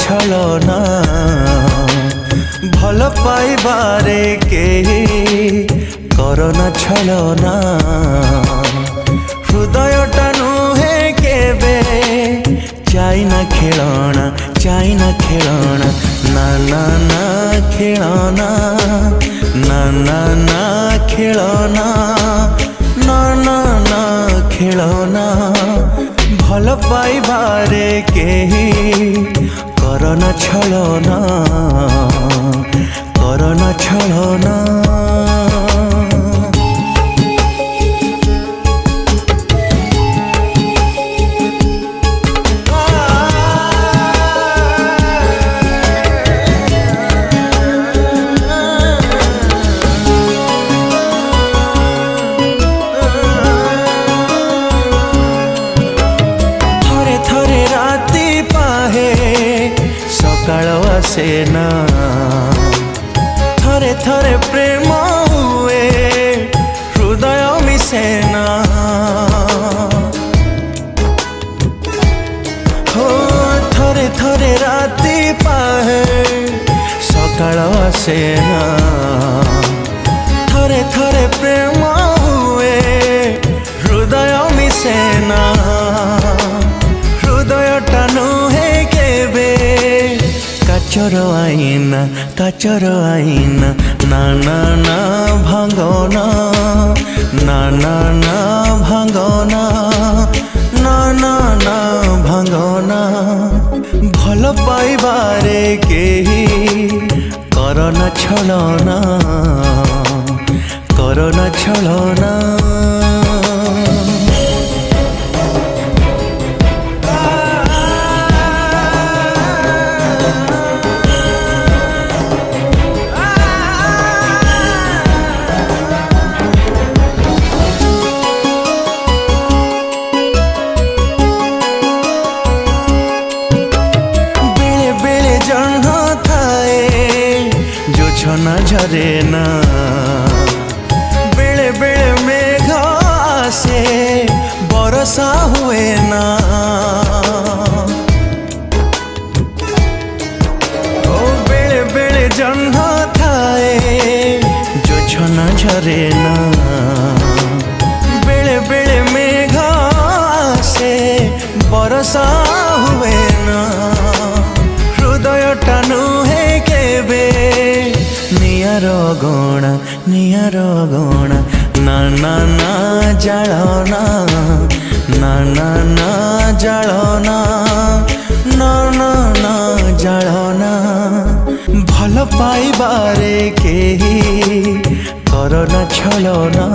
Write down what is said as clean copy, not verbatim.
छलना भल पाइबारे केही करना छलना हृदयटा नुहे केबे चाइना खेलना ना ना ना खेलना ना ना ना खेलना ना ना ना खेलना भल पाइबारे केही करना छलना सकाळ आसेना थरे थरे प्रेम हुए हृदय मिसेना हो थरे थरे राति पाहे सकाळ आसेना थरे थरे प्रेम हुए हृदय मिसेना हृदयटा नुहे केबे काचर आईना ना ना ना भांगना ना ना ना भांगना ना ना ना भांगना भल पाइबारे केही करना छलना छना झरे ना बेले बेले मेघ आसे बरसा हुए ना ओ बेले बेले जन्म थाए जो छना झरे ना बेले बेले मेघ आसे बरसा हुए ना हृदयटा नुहे केबे नियर गणा ना ना ना जालना ना ना ना जालना ना ना ना जालना भल पाइबारे केही करना छलना